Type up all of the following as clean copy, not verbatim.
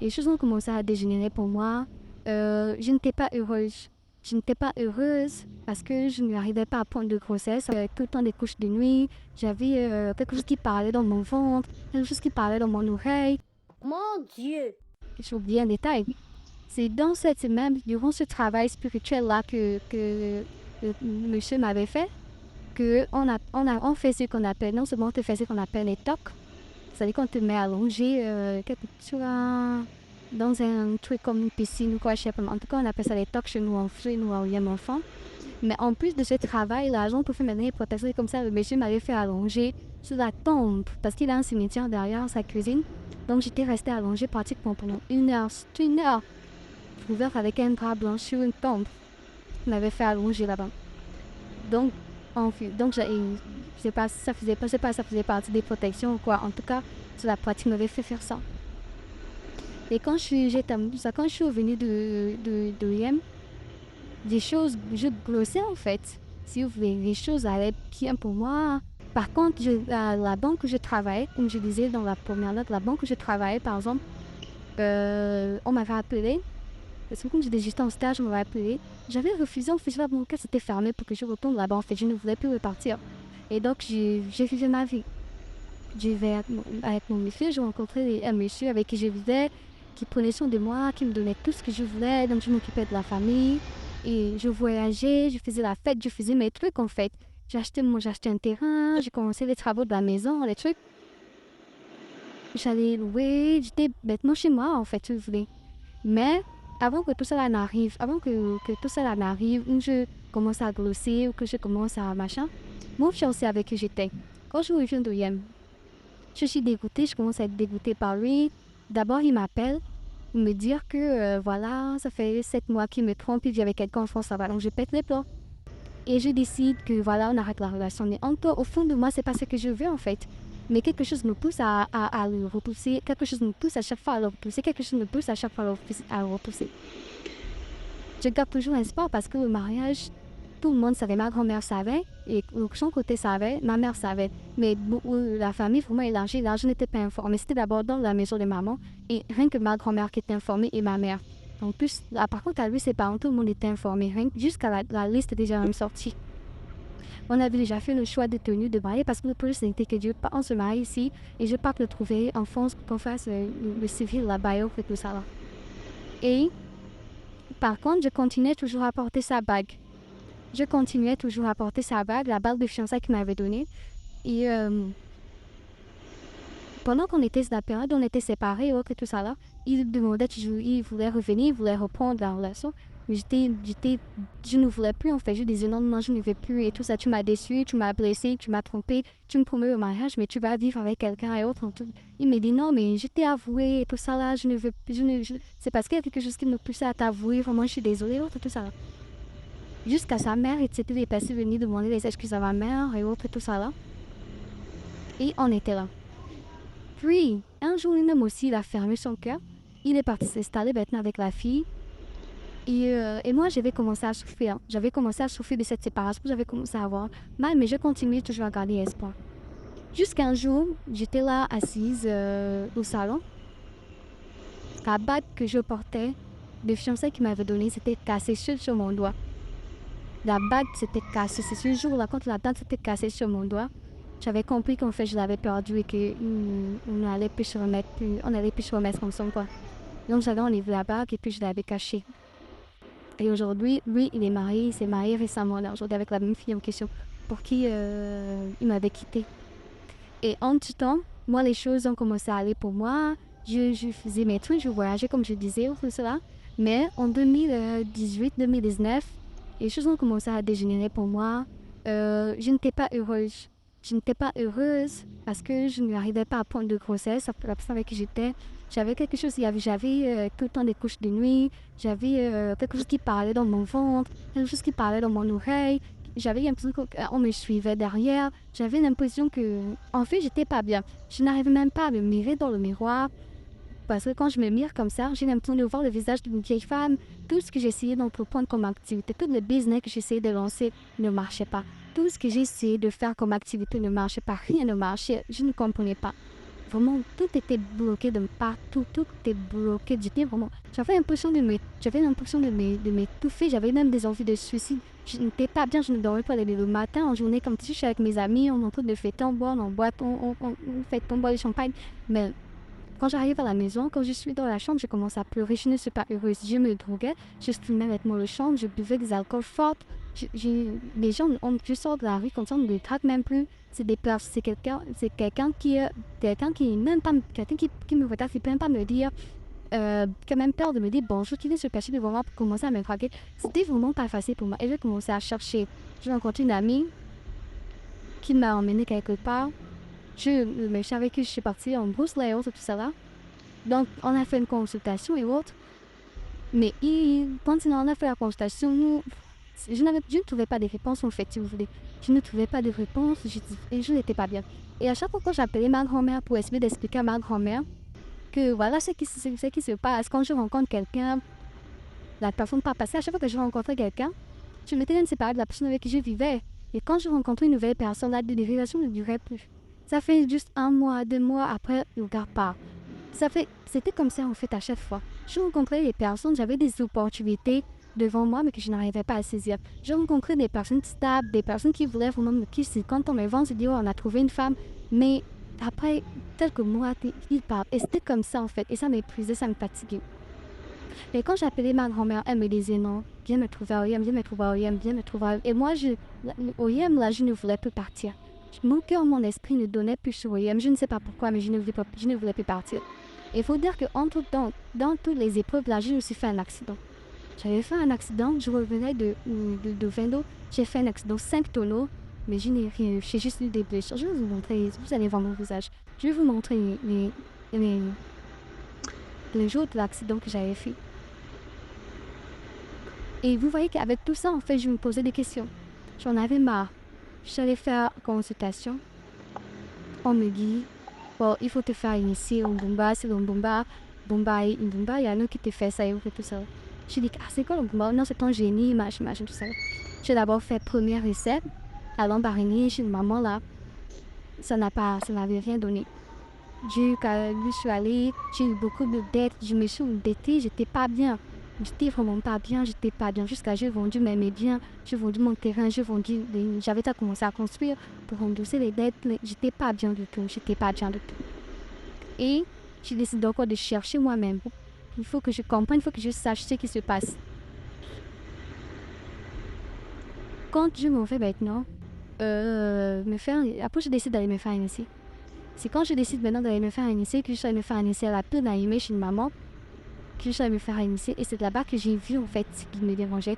les choses ont commencé à dégénérer pour moi. Je n'étais pas heureuse. Je n'étais pas heureuse parce que je n'arrivais pas à prendre de grossesse. Tout le temps des couches de nuit. J'avais quelque chose qui parlait dans mon ventre, quelque chose qui parlait dans mon oreille. Mon Dieu! J'ai oublié un détail. C'est dans cette semaine, durant ce travail spirituel-là que le monsieur m'avait fait, on fait ce qu'on appelle, non seulement on te fait ce qu'on appelle les tocs, c'est-à-dire qu'on te met allongé dans un truc comme une piscine ou quoi, je sais pas. En tout cas, on appelle ça les tocs chez nous en Yem enfant. Mais en plus de ce travail, l'agent pour faire mener protection comme ça, le monsieur m'avait fait allonger sur la tombe parce qu'il a un cimetière derrière sa cuisine. Donc j'étais restée allongée pratiquement pendant une heure, ouverte avec un drap blanc sur une tombe. Il m'avait fait allonger là-bas. Donc, je sais pas si ça faisait pas, je sais pas si ça faisait partie des protections ou quoi. En tout cas, la pratique m'avait fait faire ça. Et quand je suis revenue de Yem, des choses, je glossais en fait. Si vous voulez, les choses allaient bien pour moi. Par contre, la banque où je travaillais, comme je disais dans la première note, la banque où je travaillais, par exemple, on m'avait appelé. Parce que comme j'étais en stage, on m'avait appelé. J'avais refusé, en fait, mon cas c'était fermé pour que je retourne là-bas. En fait, je ne voulais plus repartir. Et donc, j'ai vivais ma vie. Je vivais avec mon monsieur, j'ai rencontré un monsieur avec qui je vivais, qui prenait soin de moi, qui me donnait tout ce que je voulais. Donc, je m'occupais de la famille. Et je voyageais, je faisais la fête, je faisais mes trucs en fait. J'ai acheté un terrain, j'ai commencé les travaux de la maison, les trucs. J'allais louer, j'étais bêtement chez moi en fait, si vous voulez. Mais avant que tout cela n'arrive, où je commence à glosser, ou que je commence à machin, mon fiancé avec qui j'étais, quand je reviens de Yem, je suis dégoûtée, je commence à être dégoûtée par lui. D'abord, il m'appelle, me dire que voilà, ça fait 7 mois qu'il me trompe, il vit avec quelqu'un en France, ça va, donc je pète les plombs. Et je décide que voilà, on arrête la relation. Mais encore, au fond de moi, c'est pas ce que je veux en fait. Mais quelque chose me pousse à le repousser, quelque chose me pousse à chaque fois à le repousser, quelque chose me pousse à chaque fois à le repousser. Je garde toujours espoir parce que le mariage, tout le monde savait, ma grand-mère savait, et de son côté savait, ma mère savait. Mais la famille vraiment élargie, là, je n'étais pas informée. C'était d'abord dans la maison de maman, et rien que ma grand-mère qui était informée et ma mère. En plus, là, par contre, à lui, ses parents, tout le monde était informé. Jusqu'à la liste déjà même sortie. On avait déjà fait le choix de tenue de mariée parce que le projet c'était que Dieu, on se marie ici et je parte le trouver en France pour qu'on fasse le civil, la bio et tout ça là. Et par contre, je continuais toujours à porter sa bague. Je continuais toujours à porter sa bague, la bague de fiançailles qu'il m'avait donnée. Et pendant qu'on était sur la période, on était séparés et tout ça là, il demandait toujours, il voulait revenir, il voulait reprendre la relation. Mais je ne voulais plus en fait. Je disais non, non, je ne veux plus et tout ça. Tu m'as déçu, tu m'as blessé, tu m'as trompé, tu me promets au mariage, mais tu vas vivre avec quelqu'un et autre. Il me dit non, mais je t'ai avoué et tout ça là, je ne veux plus. C'est parce qu'il y a quelque chose qui me poussait à t'avouer. Vraiment, je suis désolée, autre, tout ça là. Jusqu'à sa mère, etc. Les personnes venaient demander des excuses à ma mère et autres, tout ça là. Et on était là. Puis, un jour, un homme aussi, il a fermé son cœur. Il est parti s'installer maintenant avec la fille. Et moi, j'avais commencé à souffrir. J'avais commencé à souffrir de cette séparation. J'avais commencé à avoir mal, mais je continuais toujours à garder espoir. Jusqu'à un jour, j'étais là assise au salon. La bague que je portais, de fiançailles qu'il m'avait donnée, s'était cassée sur mon doigt. La bague s'était cassée. C'est ce jour-là, quand la date s'était cassée sur mon doigt, j'avais compris qu'en fait, je l'avais perdue et qu'on n'allait plus se remettre ensemble, quoi. Donc, j'avais enlevé la bague et puis je l'avais cachée. Et aujourd'hui, lui, il s'est marié récemment, là, aujourd'hui, avec la même fille en question, pour qui il m'avait quitté. Et en tout temps, moi, les choses ont commencé à aller pour moi. Je faisais mes trucs, je voyageais, comme je disais, tout cela. Mais en 2018-2019, les choses ont commencé à dégénérer pour moi. Je n'étais pas heureuse. Je n'étais pas heureuse parce que je n'arrivais pas à prendre de grossesse. La personne avec qui j'étais, j'avais quelque chose, j'avais tout le temps des couches de nuit, j'avais quelque chose qui parlait dans mon ventre, quelque chose qui parlait dans mon oreille. J'avais l'impression qu'on me suivait derrière. J'avais l'impression que, en fait, j'étais pas bien. Je n'arrivais même pas à me mirer dans le miroir. Parce que quand je me mire comme ça, j'ai l'impression de voir le visage d'une vieille femme. Tout ce que j'essayais d'entreprendre comme activité, tout le business que j'essayais de lancer ne marchait pas. Tout ce que j'ai essayé de faire comme activité ne marchait pas. Rien ne marchait. Je ne comprenais pas. vraiment, tout était bloqué de partout, tout était bloqué. J'avais l'impression de m'étouffer, j'avais même des envies de suicide. Je n'étais pas bien, je ne dormais pas le matin, en journée, comme si je suis avec mes amis, on est en train de fêter, on boit, on fête, on boit du champagne. Mais quand j'arrive à la maison, quand je suis dans la chambre, je commence à pleurer, je ne suis pas heureuse. Je me droguais, je fumais avec moi le chambre, je buvais des alcools forts. Les gens, je sors de la rue comme ça, on ne les traque même plus. C'est quelqu'un qui est même pas, quelqu'un qui me regarde, qui peut même pas me dire, qui a même peur de me dire bonjour, qui vient se cacher devant moi pour commencer à me traquer. C'était vraiment pas facile pour moi. Et j'ai commencé à chercher. J'ai rencontré une amie qui m'a emmenée quelque part. Mais je savais que je suis partie en brousse là et autres, tout ça là. Donc, on a fait une consultation et autres. Mais quand on a fait la consultation, je ne trouvais pas de réponse en fait, si vous voulez. Je ne trouvais pas de réponse et je n'étais pas bien. Et à chaque fois que j'appelais ma grand-mère pour essayer d'expliquer à ma grand-mère que voilà ce qui se passe, quand je rencontre quelqu'un, la personne pas passée, à chaque fois que je rencontrais quelqu'un, je m'étais séparée de la personne avec qui je vivais. Et quand je rencontrais une nouvelle personne, là, les relations ne duraient plus. Ça fait juste 1 mois, 2 mois après, le gars part. C'était comme ça en fait à chaque fois. Je rencontrais des personnes, j'avais des opportunités devant moi, mais que je n'arrivais pas à saisir. Je rencontrais des personnes stables, des personnes qui voulaient vraiment me kisser. Quand on me vend, je dis, oh, on a trouvé une femme. Mais après quelques mois, ils partent. Et c'était comme ça en fait. Et ça m'épuisait, ça me fatiguait. Et quand j'appelais ma grand-mère, elle me disait non, viens me trouver à OIM, viens me trouver à OIM, viens me trouver à OIM. Et moi, OIM, là, je ne voulais plus partir. Mon cœur, mon esprit ne donnait plus sur OIM. Je ne sais pas pourquoi, mais je ne voulais plus partir. Et il faut dire qu'entre-temps, dans toutes les épreuves, là, je me suis fait un accident. J'avais fait un accident, je revenais de Vendo, j'ai fait un accident 5 tonneaux, mais je n'ai rien eu, j'ai juste eu des blessures. Je vais vous montrer, vous allez voir mon visage. Je vais vous montrer les jours de l'accident que j'avais fait. Et vous voyez qu'avec tout ça, en fait, je me posais des questions. J'en avais marre. Je suis allée faire consultation. On me dit, bon, il faut te faire initier au Bumba, c'est le Bumba. Bumba, il y a un qui te fait ça et tout ça. Je dis, ah, c'est quoi le Bumba? Non, c'est ton génie, machin, tout ça. J'ai d'abord fait première recette à l'embarigné chez une maman là. Ça n'avait rien donné. Je suis allée, j'ai eu beaucoup de dettes, je me suis endettée, j'étais pas bien. J'étais vraiment pas bien, j'étais pas bien. Jusqu'à j'ai vendu mes biens, j'ai vendu mon terrain, j'avais commencé à construire pour rembourser les dettes. J'étais pas bien du tout, Et j'ai décidé encore de chercher moi-même. Il faut que je comprenne, il faut que je sache ce qui se passe. Quand je m'en vais maintenant, après je décide d'aller me faire initier. C'est quand je décide maintenant d'aller me faire initier que je suis allée me faire initier à la pile d'animé chez une maman. Que je suis allée me faire initier. Et c'est là-bas que j'ai vu en fait ce qui me dérangeait.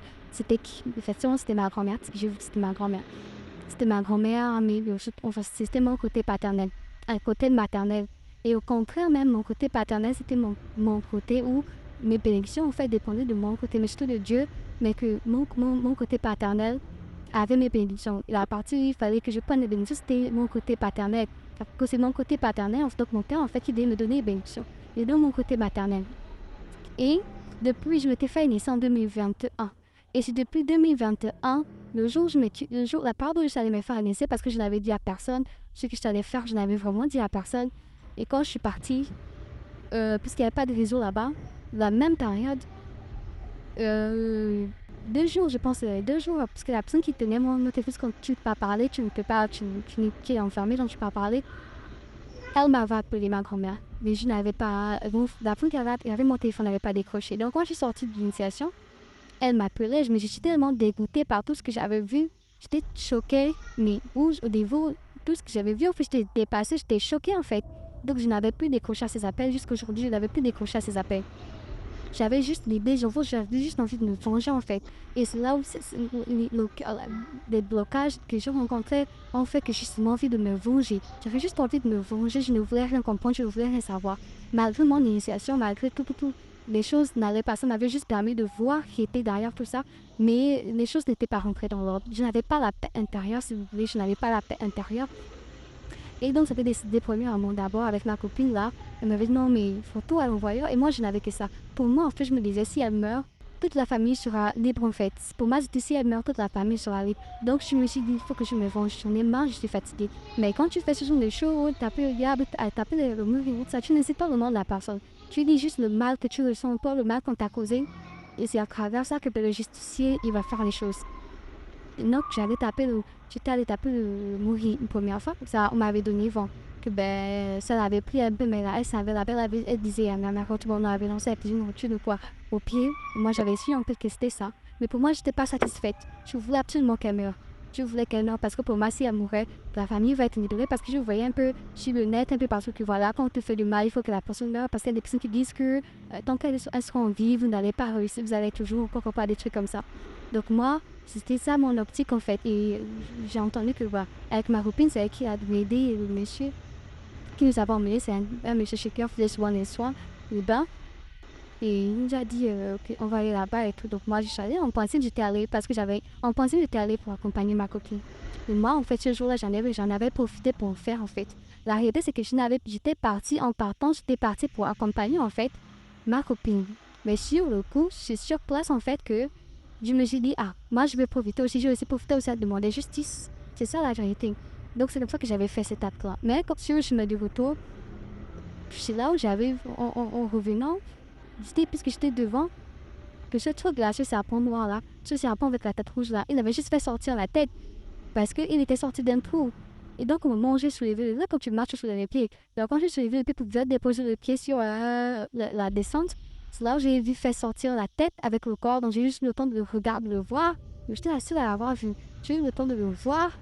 Effectivement, c'était ma grand-mère. C'était ma grand-mère. C'était ma grand-mère, mais c'était mon côté paternel. Un côté maternel. Et au contraire, même mon côté paternel, c'était mon côté où mes bénédictions en fait dépendaient de mon côté, mais surtout de Dieu, mais que mon côté paternel avait mes bénédictions. Et la partie où il fallait que je prenne les bénédictions, c'était mon côté paternel. Parce que c'est mon côté paternel, donc mon père en fait, il devait me donner les bénédictions. Et donc mon côté maternel. Et depuis, je m'étais fait initier en 2021. Et c'est depuis 2021, la part où je suis allée me faire initier, parce que je n'avais dit à personne ce que je allais faire, je n'avais vraiment dit à personne. Et quand je suis partie, puisqu'il n'y avait pas de réseau là-bas, la même période, 2 jours, je pense, 2 jours, parce que la personne qui tenait mon téléphone, quand tu ne peux pas parler, tu es enfermé, donc tu ne peux pas parler. Elle m'avait appelé ma grand-mère, mais je n'avais pas. La personne qui avait mon téléphone n'avait pas décroché. Donc, quand je suis sortie de l'initiation, elle m'appelait, mais j'étais tellement dégoûtée par tout ce que j'avais vu. J'étais choquée, mais au niveau, tout ce que j'avais vu, en fait, j'étais dépassée, j'étais choquée en fait. Donc, je n'avais plus décroché à ses appels. Jusqu'aujourd'hui, je n'avais plus décroché à ses appels. J'avais juste l'idée, j'avais juste envie de me venger en fait. Et c'est là où les blocages que je rencontrais ont fait que j'ai justement envie de me venger. J'avais juste envie de me venger, je ne voulais rien comprendre, je ne voulais rien savoir. Malgré mon initiation, malgré tout, les choses n'allaient pas. Ça m'avait juste permis de voir qui était derrière tout ça, mais les choses n'étaient pas rentrées dans l'ordre. Je n'avais pas la paix intérieure, si vous voulez, je n'avais pas la paix intérieure. Et donc, j'avais décidé premièrement d'abord avec ma copine là. Elle m'avait dit non, mais il faut tout à l'envoyeur. Et moi, je n'avais que ça. Pour moi, en fait, je me disais, si elle meurt, toute la famille sera libre en fait. Pour moi, si elle meurt, toute la famille sera libre. Donc, je me suis dit, il faut que je me venge. J'en ai marre, je suis fatiguée. Mais quand tu fais ce genre de choses, taper le diable, taper le mur, ça, tu ne sais pas le nom de la personne. Tu dis juste le mal que tu ressens, pas le mal qu'on t'a causé. Et c'est à travers ça que le justicier, il va faire les choses. Donc, j'étais allée taper le mourir une première fois. Ça, on m'avait donné vent. Que ben, ça l'avait pris un peu, mais là, elle savait, elle disait à ma mère, quand on avait lancé la cuisine, tu de quoi au pied. Moi, j'avais su un peu que c'était ça. Mais pour moi, je n'étais pas satisfaite. Je voulais absolument qu'elle meure. Je voulais qu'elle meure parce que pour moi, si elle mourait, la famille va être libérée parce que je voyais un peu sur le net, un peu partout que voilà, quand on te fait du mal, il faut que la personne meure parce qu'il y a des personnes qui disent que tant qu'elles seront vives, vous n'allez pas réussir, vous allez toujours encore pas des trucs comme ça. Donc moi, c'était ça mon optique en fait. Et j'ai entendu que voilà, avec ma copine, c'est elle qui a aidé le monsieur qui nous a emmenés. C'est un monsieur chez qui on faisait souvent les soins, les bains. Et il nous a dit ok, on va aller là-bas et tout. Donc moi, je suis allée. On pensait que j'étais allée parce que on pensait que j'étais allée pour accompagner ma copine. Et moi, en fait, ce jour-là, j'en avais profité pour le faire en fait. La réalité, c'est que j'étais partie en partant, j'étais partie pour accompagner en fait ma copine. Mais sur le coup, c'est sur place en fait que je me suis dit, ah, moi je vais profiter aussi, je vais aussi profiter aussi à demander justice. C'est ça la vérité. Donc c'est comme ça que j'avais fait cet acte-là. Mais comme sur le chemin du retour, c'est là où j'avais, en revenant, puisque j'étais devant, que ce truc-là, ce serpent noir-là, ce serpent avec la tête rouge-là, il avait juste fait sortir la tête parce qu'il était sorti d'un trou. Et donc, au moment où j'ai soulevé, là, quand tu marches sur les pieds, donc quand j'ai soulevé le pied pour déposer le pied sur la descente, c'est là où j'ai vu faire sortir la tête avec le corps. Donc, j'ai juste eu le temps de le regarder, de le voir. J'étais la seule à l'avoir vu. J'ai eu le temps de le voir.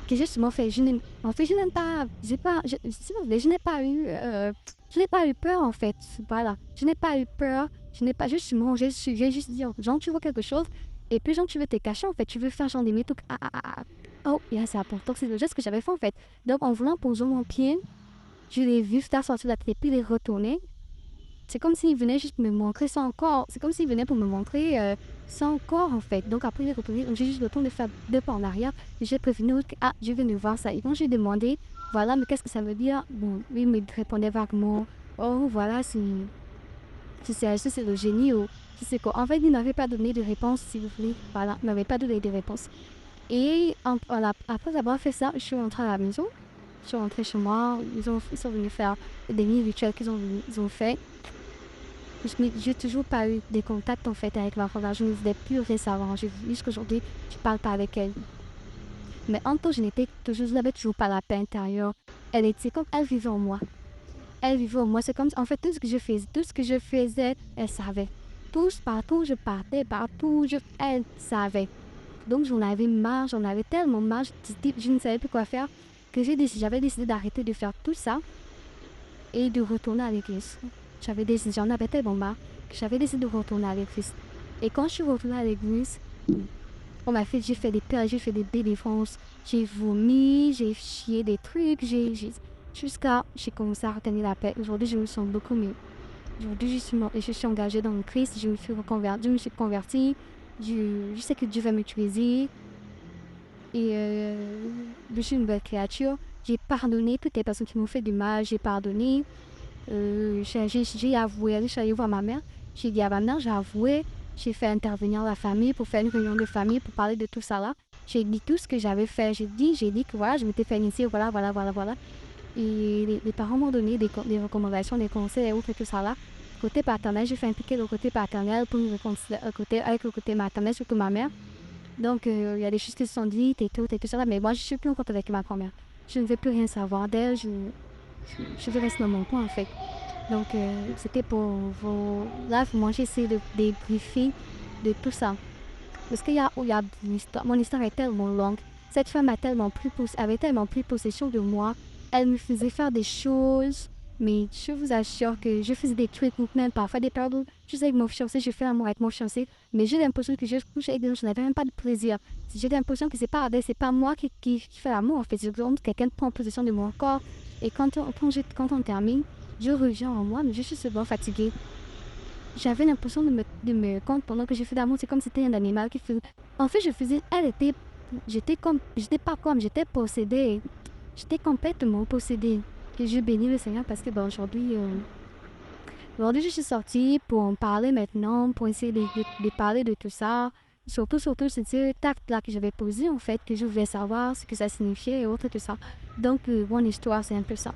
Que j'ai justement fait. Je n'aime pas. Si vous voulez, je n'ai pas eu peur, en fait. Voilà. Je n'ai pas eu peur. Je n'ai pas justement. J'ai juste dit, genre, tu vois quelque chose. Et puis, genre, tu veux te cacher, en fait. Tu veux faire, genre, des trucs. Oh, yeah, c'est important. C'est le geste que j'avais fait, en fait. Donc, en voulant poser mon pied, je l'ai vu faire sortir la tête et puis il est retourné. C'est comme s'il venait juste me montrer son corps. C'est comme s'il venait pour me montrer son corps, en fait. Donc, après, il est retourné. Donc, j'ai juste le temps de faire deux pas en arrière. Et j'ai prévenu que, ah, je viens de voir ça. Et quand j'ai demandé, voilà, mais qu'est-ce que ça veut dire? Bon, lui, il me répondait vaguement, oh, voilà, c'est le génie ou je sais quoi. En fait, il n'avait pas donné de réponse, s'il vous plaît. Voilà, il n'avait pas donné de réponse. Et après avoir fait ça, je suis rentrée à la maison. Je suis rentrée chez moi. Ils sont venus faire des rituels qu'ils ont fait. Je n'ai toujours pas eu de contact en fait avec ma femme. Je ne voulais plus récemment. Jusqu'aujourd'hui, je ne parle pas avec elle. Mais en tout, je n'avais toujours pas la paix intérieure. Elle était comme elle vivait en moi. Elle vivait en moi. C'est comme en fait tout ce que je faisais, elle savait. Partout où je partais, elle savait. Donc j'en avais marre, j'en avais tellement marre, je ne savais plus quoi faire que j'avais décidé d'arrêter de faire tout ça et de retourner à l'église. J'en avais tellement marre que j'avais décidé de retourner à l'église. Et quand je suis retournée à l'église, j'ai fait des peurs, j'ai fait des délivrances, j'ai vomi, j'ai chié des trucs, jusqu'à j'ai commencé à retenir la paix. Aujourd'hui, je me sens beaucoup mieux. Aujourd'hui, je suis engagée dans le Christ, je me suis convertie, je sais que Dieu va m'utiliser et je suis une belle créature. J'ai pardonné toutes les personnes qui m'ont fait du mal, j'ai pardonné. J'ai avoué, je suis allée voir ma mère, j'ai dit à ma mère, j'ai avoué, j'ai fait intervenir la famille pour faire une réunion de famille pour parler de tout ça là. J'ai dit tout ce que j'avais fait, j'ai dit que voilà, je m'étais fait initier, voilà. Et les parents m'ont donné des recommandations, des conseils et autres, tout ça là. Côté paternel, j'ai fait impliquer le côté paternel pour me réconcilier avec le côté maternel, surtout ma mère. Donc, il y a des choses qui se sont dites et tout ça là, mais moi, je suis plus en contact avec ma grand-mère. Je ne veux plus rien savoir d'elle, je veux rester dans mon coin en fait. Donc, c'était pour vous. Là, moi, j'essaie de débriefer de tout ça. Parce qu'il y a une histoire. Mon histoire est tellement longue. Cette femme avait tellement pris possession de moi. Elle me faisait faire des choses. Mais je vous assure que je faisais des trucs, même parfois des périodes. Je sais avec mon fiancé, je fais l'amour avec mon fiancé. Mais j'ai l'impression que je couche avec des gens, je n'avais même pas de plaisir. J'ai l'impression que c'est pas moi qui fais l'amour en fait. C'est quelqu'un qui prend possession de mon corps. Et quand on termine, je reviens en moi, mais je suis souvent fatiguée. J'avais l'impression de me compte pendant que je fais l'amour, c'est comme si c'était un animal qui faisait. En fait, j'étais possédée. J'étais complètement possédée. Et je bénis le Seigneur parce que aujourd'hui, Aujourd'hui, je suis sortie pour en parler maintenant, pour essayer de parler de tout ça. Surtout, c'était cet acte-là que j'avais posé, en fait, que je voulais savoir ce que ça signifiait et autres, tout ça. Donc, mon histoire, c'est un peu ça.